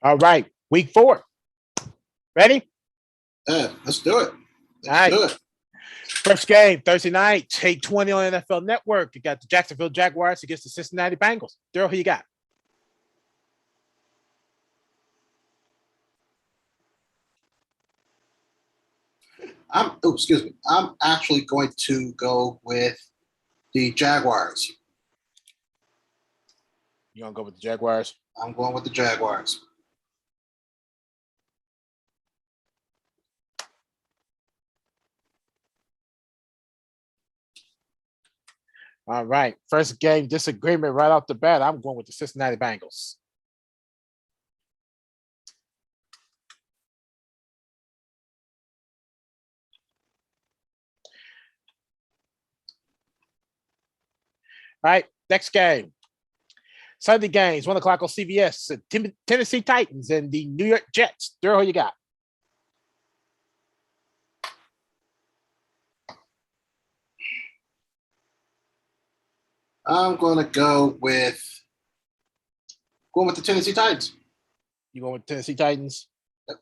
All right, week 4. Ready? Yeah, let's do it. Let's do it. First game, Thursday night, 8:20 on NFL Network. You got the Jacksonville Jaguars against the Cincinnati Bengals. Darrell, who you got? Excuse me. I'm actually going to go with the Jaguars. You gonna go with the Jaguars? I'm going with the Jaguars. All right. First game disagreement right off the bat. I'm going with the Cincinnati Bengals. All right. Next game. Sunday games, 1 o'clock on CBS. Tennessee Titans and the New York Jets. Darrell, who you got? I'm going to go with the Tennessee Titans. You going with Tennessee Titans? Yep.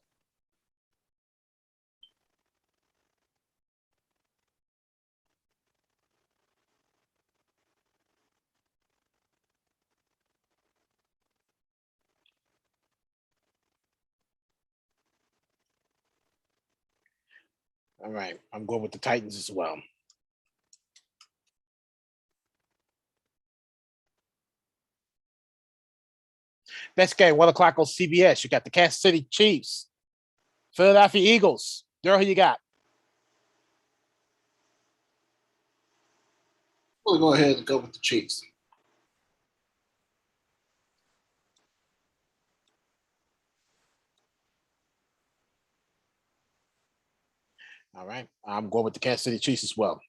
All right. I'm going with the Titans as well. Next game, 1 o'clock on CBS. You got the Kansas City Chiefs, Philadelphia Eagles. Darrell, who you got? We'll go ahead and go with the Chiefs. All right. I'm going with the Kansas City Chiefs as well.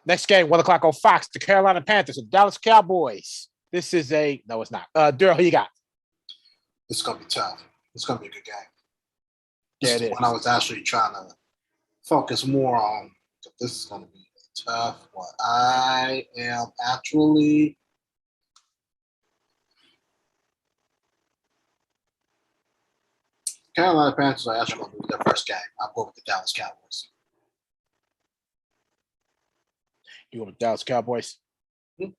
Next game, 1 o'clock on Fox, the Carolina Panthers and Dallas Cowboys. This is no, it's not. Darrell, who you got? This is going to be tough. It's going to be a good game. Yeah, This is one I was actually trying to focus more on. This is going to be a tough one. I am actually Carolina Panthers are actually going to lose their first game. I'll go with the Dallas Cowboys. You go with Dallas Cowboys? Mm-hmm.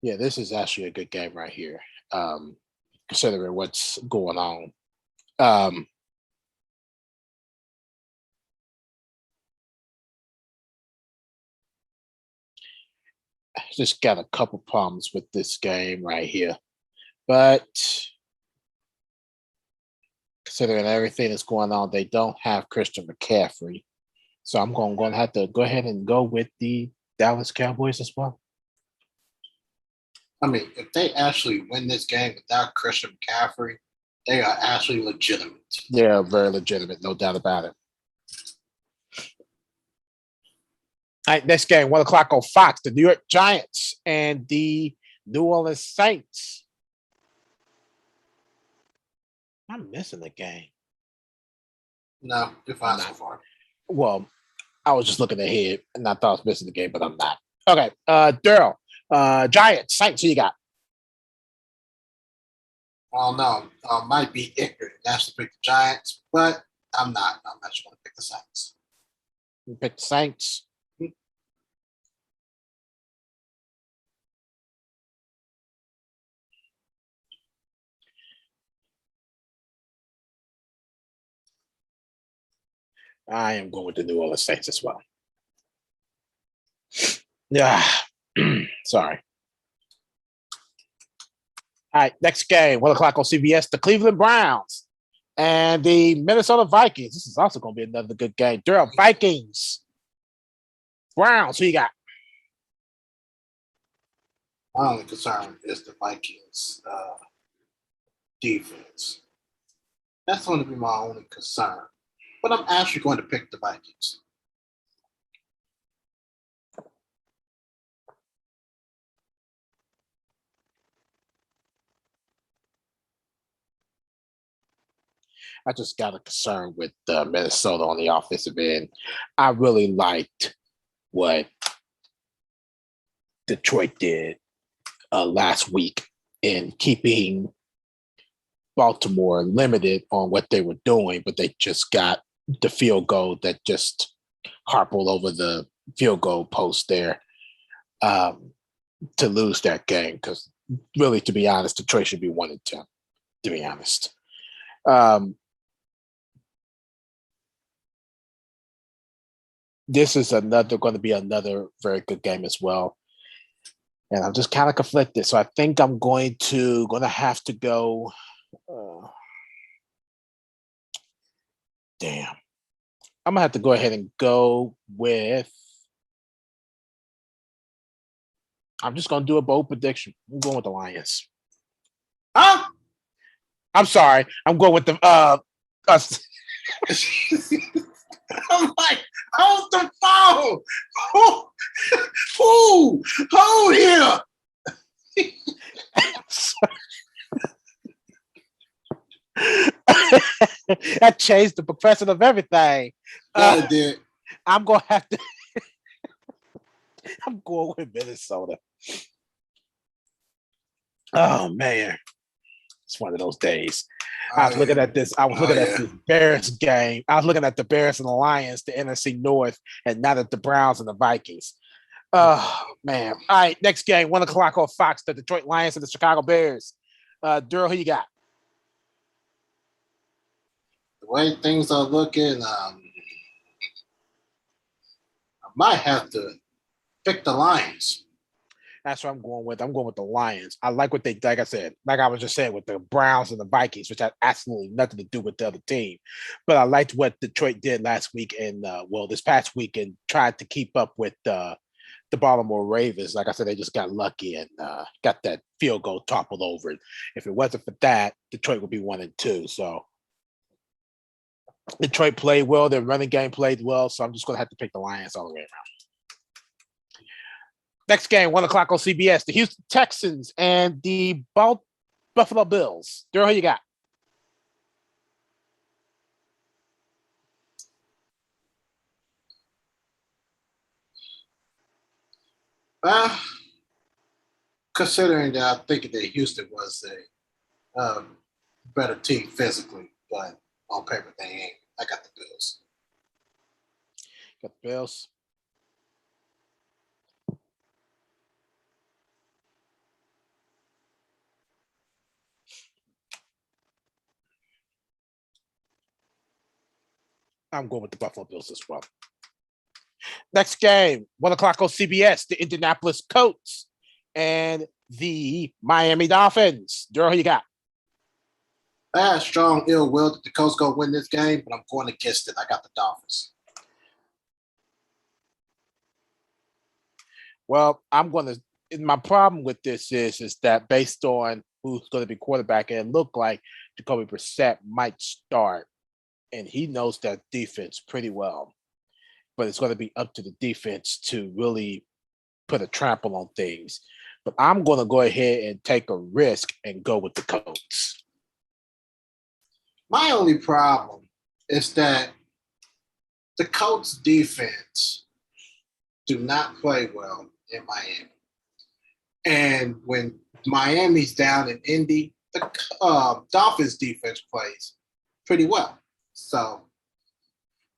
Yeah, this is actually a good game right here, considering what's going on. I just got a couple problems with this game right here. But considering everything that's going on, they don't have Christian McCaffrey. So I'm going to have to go ahead and go with the Dallas Cowboys as well. I mean, if they actually win this game without Christian McCaffrey, they are actually legitimate. Yeah, very legitimate, no doubt about it. All right, next game, 1 o'clock on Fox, the New York Giants and the New Orleans Saints. I'm missing the game. No, you're fine so far. Well, I was just looking ahead and I thought I was missing the game, but I'm not. Okay, Darrell, Giants, Saints, who you got? Oh, no. I might be ignorant. That's to pick the Giants, but I'm not. I'm actually going to pick the Saints. You pick the Saints? I am going with the New Orleans Saints as well. Yeah, sorry. All right, next game, 1 o'clock on CBS, the Cleveland Browns and the Minnesota Vikings. This is also going to be another good game. Darrell, Vikings, Browns, who you got? My only concern is the Vikings defense. That's going to be my only concern. But I'm actually going to pick the Vikings. I just got a concern with Minnesota on the offensive end. I really liked what Detroit did last week in keeping Baltimore limited on what they were doing, but they just got the field goal that just harpled over the field goal post there to lose that game. Because really, to be honest, Detroit should be 1-10. To be honest, this is going to be another very good game as well. And I'm just kind of conflicted, so I think I'm going to have to go. Damn. I'm gonna have to go ahead and go with. I'm just gonna do a bold prediction. I'm going with the Lions. Huh? I'm sorry. I'm going with the us. I'm like, hold the phone. Hold here. That changed the progression of everything. It did. I'm gonna have to. I'm going with Minnesota. Oh man, it's one of those days. I was looking at this. I was looking at this Bears game. I was looking at the Bears and the Lions, the NFC North, and not at the Browns and the Vikings. Oh man! All right, next game, 1:00 on Fox. The Detroit Lions and the Chicago Bears. Darrell, who you got? The way things are looking, I might have to pick the Lions. That's what I'm going with. I'm going with the Lions. I like what they, like I said, like I was just saying with the Browns and the Vikings, which had absolutely nothing to do with the other team. But I liked what Detroit did last week and, this past week and tried to keep up with the Baltimore Ravens. Like I said, they just got lucky and got that field goal toppled over. If it wasn't for that, Detroit would be 1-2. So Detroit played well. Their running game played well. So I'm just going to have to pick the Lions all the way around. Next game, 1:00 on CBS, the Houston Texans and the Buffalo Bills. Darrell, who you got? Considering that I think that Houston was a better team physically, but on paper they ain't. I got the Bills. Got the Bills. I'm going with the Buffalo Bills as well. Next game, 1:00 on CBS, the Indianapolis Colts and the Miami Dolphins. Darrell, who you got? I have strong ill will that the Colts go win this game, but I'm going against it. I got the Dolphins. Well, I'm going to. My problem with this is that based on who's going to be quarterback, it looked like Jacoby Brissett might start, and he knows that defense pretty well. But it's going to be up to the defense to really put a trample on things. But I'm going to go ahead and take a risk and go with the Colts. My only problem is that the Colts defense do not play well in Miami. And when Miami's down in Indy, the Dolphins defense plays pretty well. So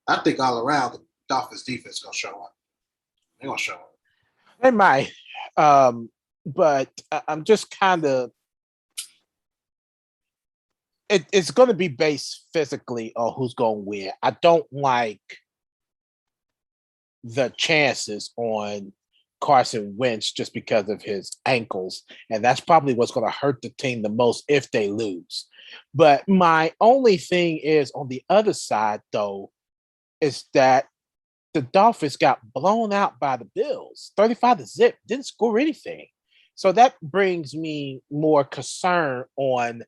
I think all around the Dolphins defense is going to show up. They're going to show up. They might. But I'm just kind of it's going to be based physically on who's going to win. I don't like the chances on Carson Wentz just because of his ankles, and that's probably what's going to hurt the team the most if they lose. But my only thing is on the other side, though, is that the Dolphins got blown out by the Bills, 35-0, didn't score anything. So that brings me more concern on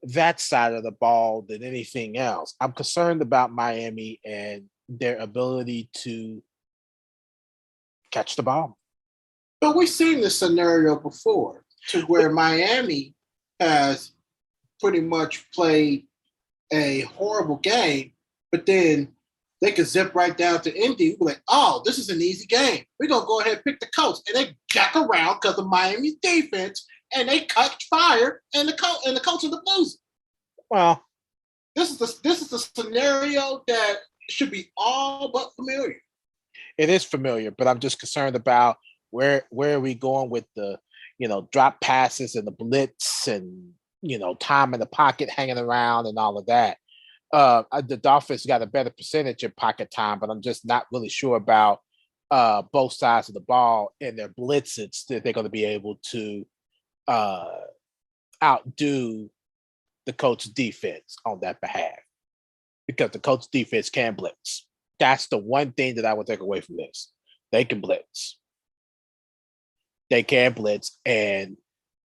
that side of the ball than anything else. I'm concerned about Miami and their ability to catch the ball. But we've seen this scenario before to where Miami has pretty much played a horrible game, but then they could zip right down to Indy. We're like, oh, this is an easy game. We're gonna go ahead and pick the Colts, and they jack around because of Miami's defense, and they cut fire, and the Colts are the losers. Well, This is the scenario that should be all but familiar. it is familiar, but I'm just concerned about where are we going with the drop passes and the blitz and time in the pocket hanging around and all of that. The Dolphins got a better percentage in pocket time, but I'm just not really sure about both sides of the ball and their blitzes that they're going to be able to outdo the Colts defense on that behalf, because the Colts defense can blitz. That's the one thing that I would take away from this. They can blitz. They can blitz, and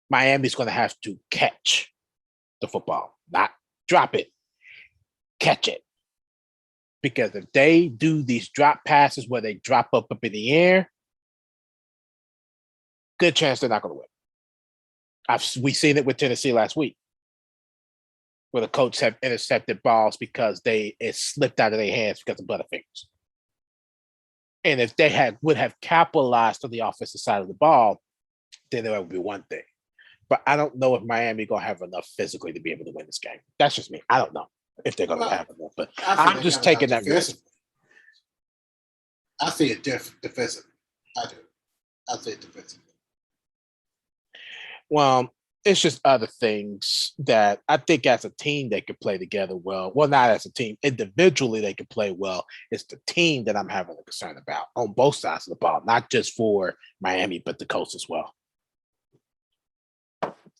Miami's going to have to catch the football, not drop it. Catch it. Because if they do these drop passes where they drop up in the air, good chance they're not going to win. We've seen it with Tennessee last week, where the Colts have intercepted balls because it slipped out of their hands because of Butterfingers. And if they would have capitalized on the offensive side of the ball, then there would be one thing. But I don't know if Miami going to have enough physically to be able to win this game. That's just me. I don't know if they're going to have enough. But I'm just taking that risk. I see it defensively. I do. I see it defensively. Well, it's just other things that I think as a team they could play together well. Well, not as a team. Individually, they could play well. It's the team that I'm having a concern about on both sides of the ball, not just for Miami, but the Colts as well.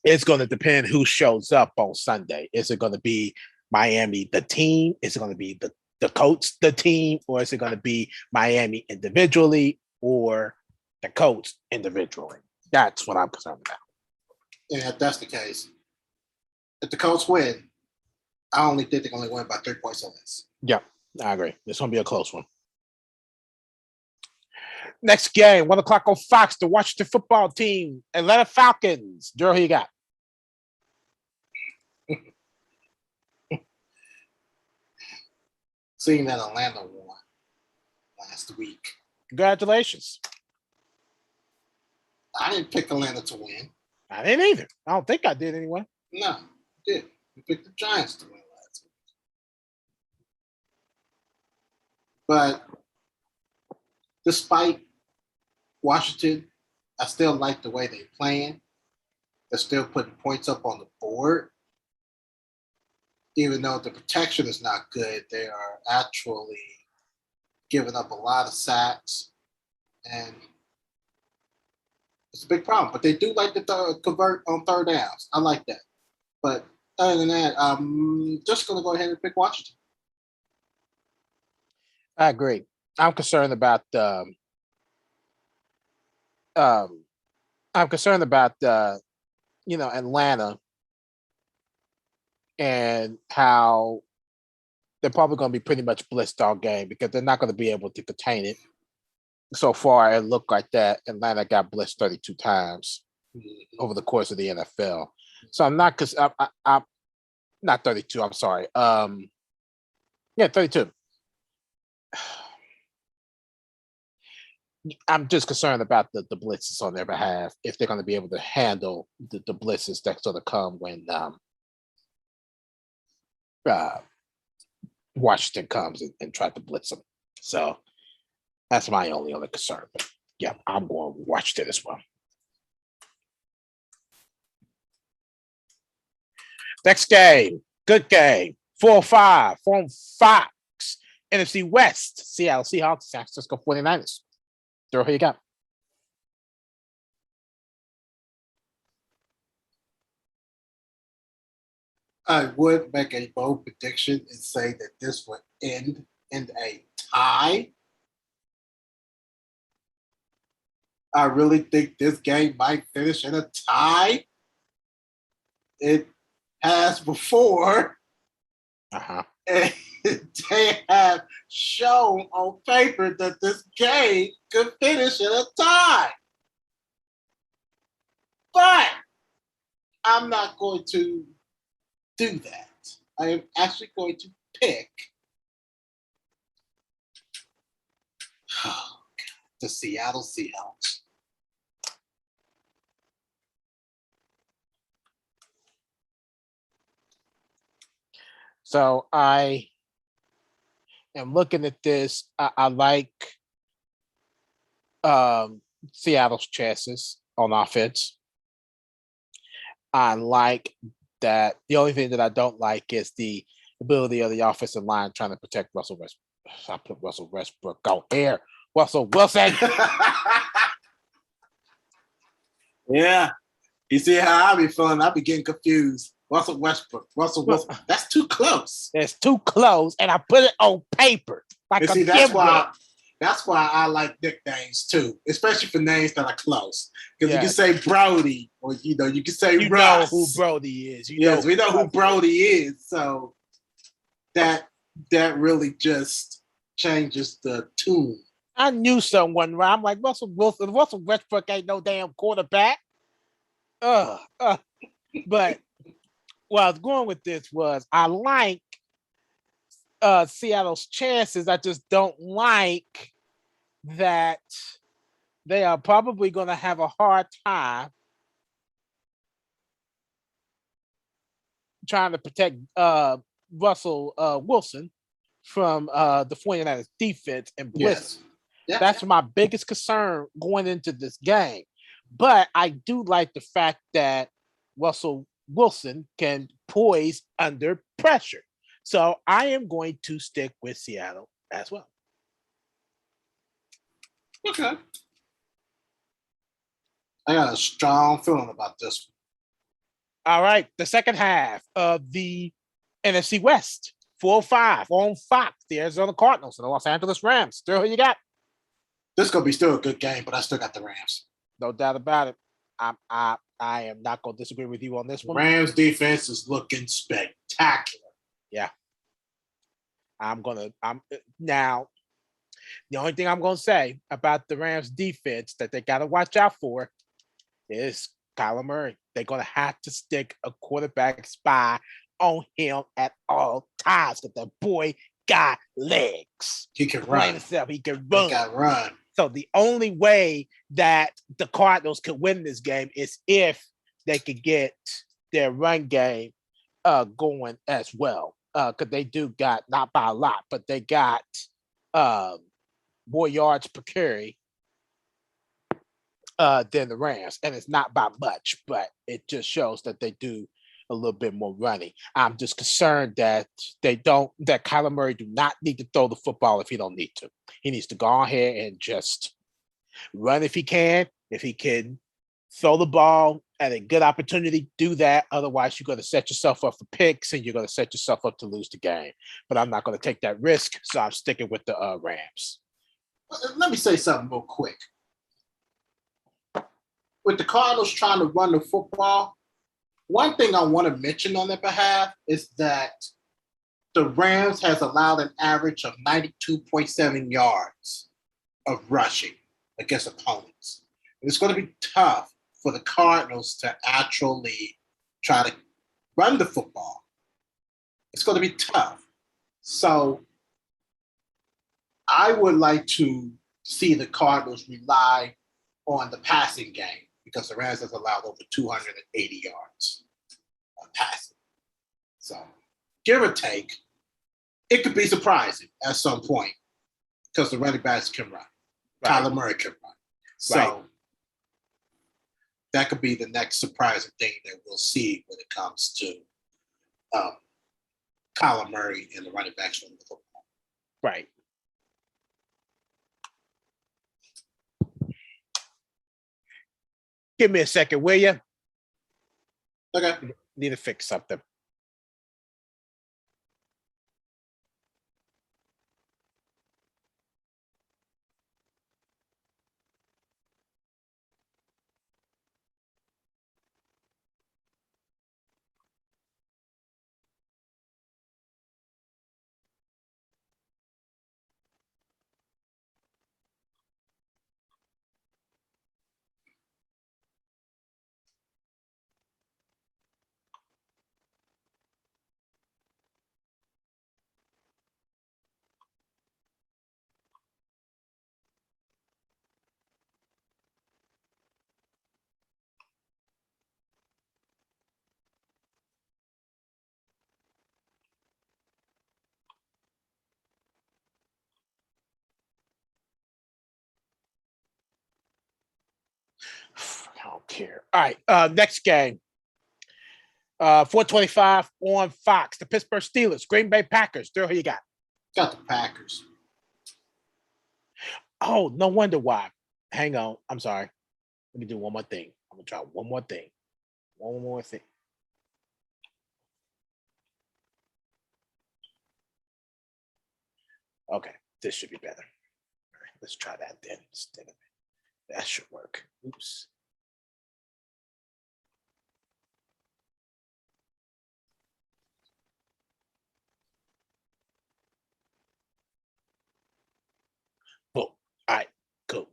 It's going to depend who shows up on Sunday. Is it going to be Miami, the team? Is it going to be the Colts, the team? Or is it going to be Miami individually or the Colts individually? That's what I'm concerned about. And if that's the case, if the Colts win, I only think they're going to win by 3 points or less. Yeah, I agree. It's going to be a close one. Next game, 1 o'clock on Fox, the Washington football team, Atlanta Falcons. Darrell, who you got? Seeing that Atlanta won last week. Congratulations. I didn't pick Atlanta to win. I didn't either. I don't think I did anyway. No, I did. We picked the Giants to win last week. But despite Washington, I still like the way they're playing. They're still putting points up on the board. Even though the protection is not good, they are actually giving up a lot of sacks. And it's a big problem. But they do like to convert on third downs. I like that. But other than that, I'm just going to go ahead and pick Washington. I agree. I'm concerned about Atlanta and how they're probably going to be pretty much blitzed all game because they're not going to be able to contain it. So far, it looked like that Atlanta got blitzed 32 times over the course of the NFL. So I'm not because I'm not 32. I'm sorry. 32. I'm just concerned about the blitzes on their behalf, if they're going to be able to handle the blitzes that's going to come when Washington comes and try to blitz them. So that's my only other concern. But yeah, I'm going to Washington as well. Next game, good game. 4-5 from Fox. NFC West, Seattle Seahawks, San Francisco 49ers. Darrell, who you got? I would make a bold prediction and say that this would end in a tie. I really think this game might finish in a tie. It has before. Uh-huh. And they have shown on paper that this game could finish in a tie. But I'm not going to do that. I am actually going to pick the Seattle Seahawks. So I am looking at this. I like um, Seattle's chances on offense. I like that. The only thing that I don't like is the ability of the offensive line trying to protect Russell Westbrook. I put Russell Westbrook on air. Russell Wilson. Yeah. You see how I be feeling? I be getting confused. Russell Westbrook, Russell Wilson. That's too close. It's too close, and I put it on paper. Like and see, that's why I like nicknames too, especially for names that are close. Because you can say Brody, or you can say Russ. Know who Brody is. We know who Brody is. So that really just changes the tune. I knew someone. I'm like Russell Westbrook ain't no damn quarterback. But where I was going with this was I like Seattle's chances. I just don't like that they are probably going to have a hard time trying to protect Russell Wilson from the 49ers defense and blitz. Yes. That's my biggest concern going into this game. But I do like the fact that Russell Wilson can poise under pressure. So I am going to stick with Seattle as well. Okay. I got a strong feeling about this one. All right. The second half of the NFC West, 4-5 on Fox, the Arizona Cardinals and the Los Angeles Rams. Still, who you got? This is going to be still a good game, but I still got the Rams. No doubt about it. I am not going to disagree with you on this one. Rams defense is looking spectacular. Yeah. Now, the only thing I'm going to say about the Rams defense that they got to watch out for is Kyler Murray. They're going to have to stick a quarterback spy on him at all times because the boy got legs. He can run. He can run. He can run. So the only way that the Cardinals could win this game is if they could get their run game going as well. Because they do got, not by a lot, but they got more yards per carry than the Rams. And it's not by much, but it just shows that they do a little bit more running. I'm just concerned that that Kyler Murray do not need to throw the football if he don't need to. He needs to go ahead and just run if he can. If he can throw the ball at a good opportunity, do that. Otherwise, you're going to set yourself up for picks and you're going to set yourself up to lose the game. But I'm not going to take that risk, so I'm sticking with the Rams. Let me say something real quick. With the Cardinals trying to run the football, one thing I want to mention on their behalf is that the Rams has allowed an average of 92.7 yards of rushing against opponents. And it's going to be tough for the Cardinals to actually try to run the football. It's going to be tough. So I would like to see the Cardinals rely on the passing game because the Rams has allowed over 280 yards of passing. So give or take, it could be surprising at some point because the running backs can run. Right. Kyler Murray can run. So that could be the next surprising thing that we'll see when it comes to Kyler Murray and the running backs from the football. Right. Give me a second, will you? Okay. Need to fix something. don't care. All right. Next game. 425 on Fox. The Pittsburgh Steelers, Green Bay Packers. Darrell, who you got? Got the Packers. Oh, no wonder why. Hang on. I'm sorry. Let me do one more thing. I'm going to try one more thing. One more thing. Okay. This should be better. All right, let's try that then instead of it. That should work. Oops. Boom. All right. Cool.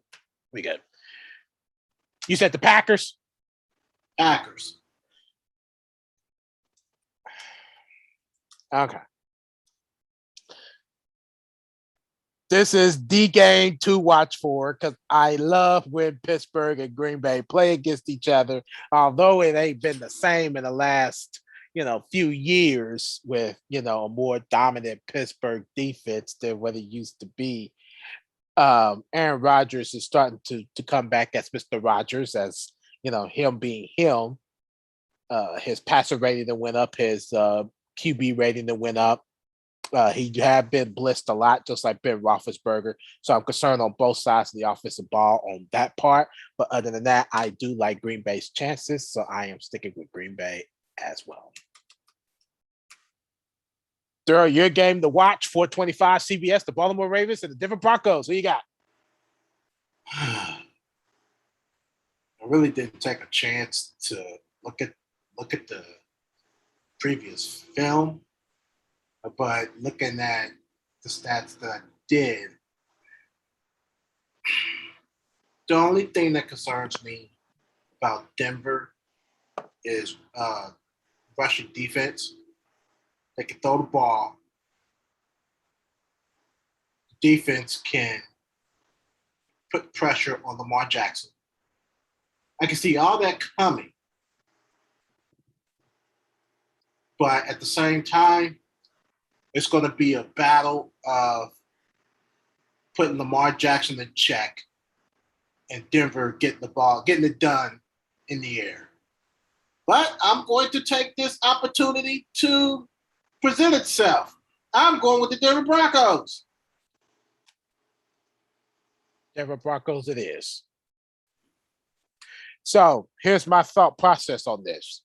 We good. You said the Packers? Packers. Okay. This is the game to watch for because I love when Pittsburgh and Green Bay play against each other, although it ain't been the same in the last, few years with, a more dominant Pittsburgh defense than what it used to be. Aaron Rodgers is starting to come back as Mr. Rodgers, as, him being him. His passer rating that went up, his QB rating that went up. He had been blitzed a lot, just like Ben Roethlisberger. So I'm concerned on both sides of the offensive ball on that part. But other than that, I do like Green Bay's chances. So I am sticking with Green Bay as well. Darrell, your game to watch, 425 CBS, the Baltimore Ravens, and the Denver Broncos. Who you got? I really didn't take a chance to look at the previous film, but looking at the stats that I did, the only thing that concerns me about Denver is rushing defense. They can throw the ball. The defense can put pressure on Lamar Jackson. I can see all that coming. But at the same time, it's going to be a battle of putting Lamar Jackson in check and Denver getting it done in the air. But I'm going to take this opportunity to present itself. I'm going with the Denver Broncos. Denver Broncos it is. So here's my thought process on this.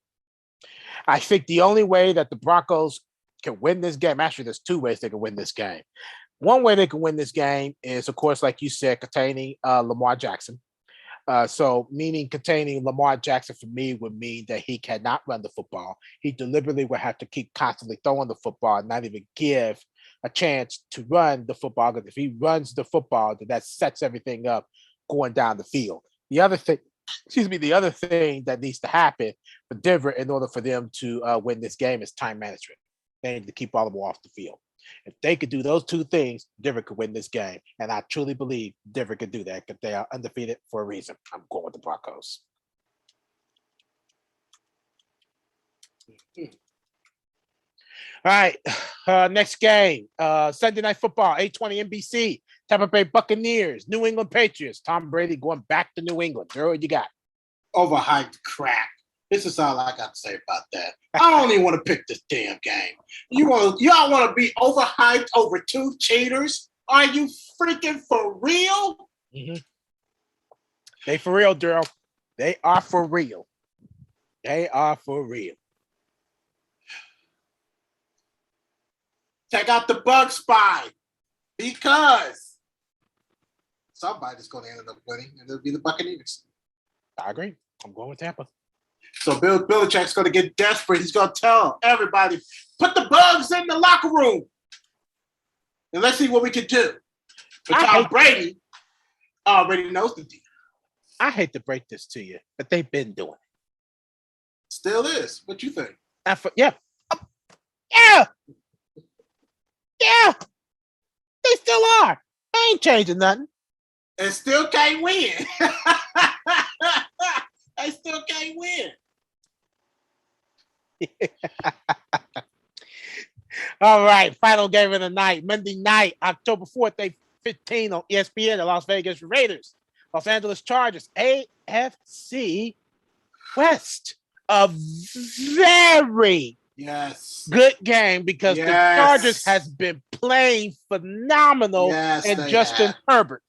I think the only way that the Broncos can win this game, actually, there's two ways they can win this game. One way they can win this game is, of course, like you said, containing Lamar Jackson. So meaning containing Lamar Jackson for me would mean that he cannot run the football. He deliberately would have to keep constantly throwing the football and not even give a chance to run the football. Because if he runs the football, then that sets everything up going down the field. The other thing that needs to happen for Denver in order for them to win this game is time management. They need to keep all of them off the field. If they could do those two things, Denver could win this game. And I truly believe Denver could do that because they are undefeated for a reason. I'm going with the Broncos. All right. Next game. Sunday Night Football, 8:20 NBC. Tampa Bay Buccaneers, New England Patriots. Tom Brady going back to New England. Darrell, what you got? Overhyped crap. This is all I got to say about that. I don't even want to pick this damn game. Y'all want to be overhyped over two cheaters? Are you freaking for real? Mm-hmm. They for real, Darrell. They are for real. They are for real. Take out the bug spy because somebody's going to end up winning, and it'll be the Buccaneers. I agree. I'm going with Tampa. So Bill Belichick's going to get desperate. He's going to tell everybody, put the bugs in the locker room. And let's see what we can do. But Tom Brady already knows the deal. I hate to break this to you, but they've been doing it. Still is. What you think? Yeah. Yeah. Yeah. They still are. I ain't changing nothing. And still can't win. They still can't win. All right. Final game of the night. Monday night, October 4th, 8:15 on ESPN, the Las Vegas Raiders. Los Angeles Chargers, AFC West. A very good game because the Chargers has been playing phenomenal and Justin Herbert.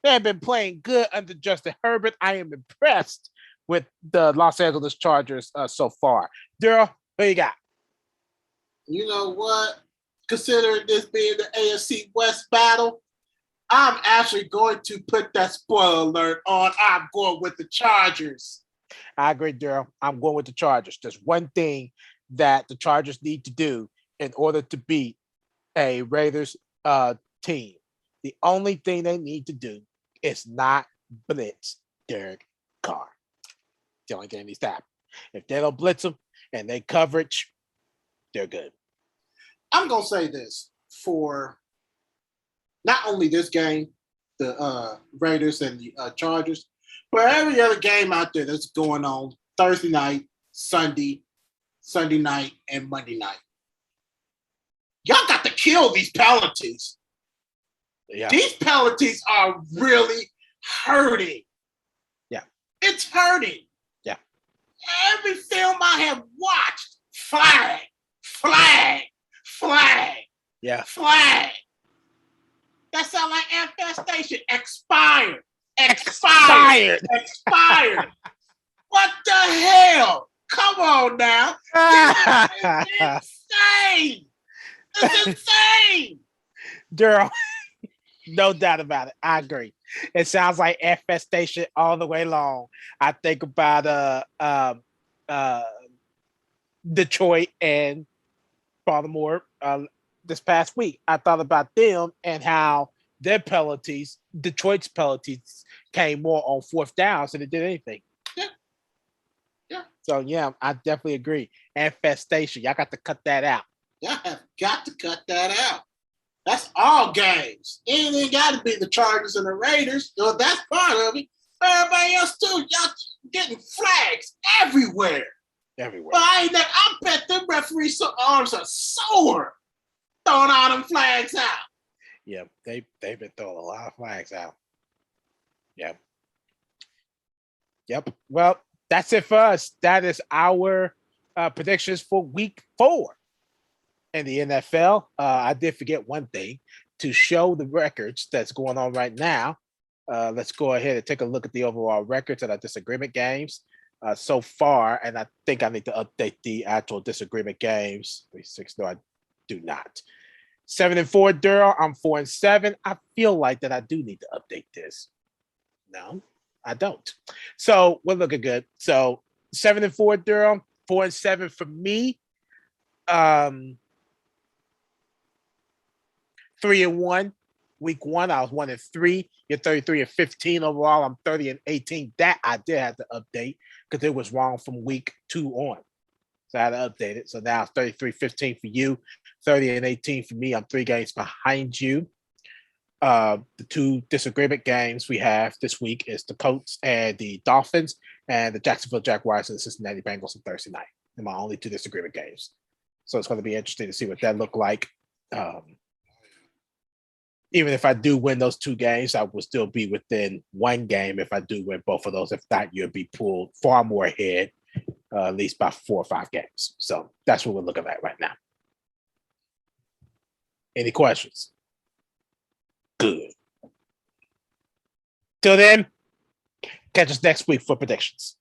They have been playing good under Justin Herbert. I am impressed with the Los Angeles Chargers so far. Darrell, who you got? You know what? Considering this being the AFC West battle, I'm actually going to put that spoiler alert on. I'm going with the Chargers. I agree, Darrell. I'm going with the Chargers. There's one thing that the Chargers need to do in order to beat a Raiders team. The only thing they need to do is not blitz Derek Carr. The only thing needs to happen. If they don't blitz them and they coverage, they're good. I'm going to say this for not only this game, the Raiders and the Chargers, but every other game out there that's going on Thursday night, Sunday night, and Monday night. Y'all got to kill these penalties. Yeah. These penalties are really hurting. Yeah. It's hurting. Yeah. Every film I have watched, flag. Yeah. Flag. That sounds like infestation. Expired. What the hell? Come on now. It's insane. It's insane. Darrell, no doubt about it. I agree. It sounds like infestation all the way long. I think about Detroit and Baltimore this past week. I thought about them and how their penalties, Detroit's penalties, came more on fourth downs than it did anything. Yeah. So, yeah, I definitely agree. Infestation. Y'all got to cut that out. Y'all have got to cut that out. That's all games. It ain't got to be the Chargers and the Raiders. So that's part of it. Everybody else, too. Y'all getting flags everywhere. Everywhere. But I bet them referees' arms are sore throwing all them flags out. Yeah, they've been throwing a lot of flags out. Yep. Well, that's it for us. That is our predictions for week 4 in the NFL. I did forget one thing to show the records that's going on right now. Let's go ahead and take a look at the overall records of our disagreement games so far. And I think I need to update the actual disagreement games. 3-6. No, I do not. 7-4, Darrell. I'm 4-7. I feel like that I do need to update this. No, I don't. So we're looking good. So 7-4, Darrell. 4-7 for me. 3-1. Week 1, I was 1-3. You're 33-15 overall. I'm 30-18. That I did have to update because it was wrong from week 2 on. So I had to update it. So now it's 33-15 for you, 30-18 for me. I'm 3 games behind you. The 2 disagreement games we have this week is the Colts and the Dolphins, and the Jacksonville Jaguars and the Cincinnati Bengals on Thursday night. They're my only 2 disagreement games. So it's going to be interesting to see what that look like. Even if I do win those 2 games, I will still be within 1 game if I do win both of those. If not, you'll be pulled far more ahead, at least by 4 or 5 games. So that's what we're looking at right now. Any questions? Good. Till then, catch us next week for predictions.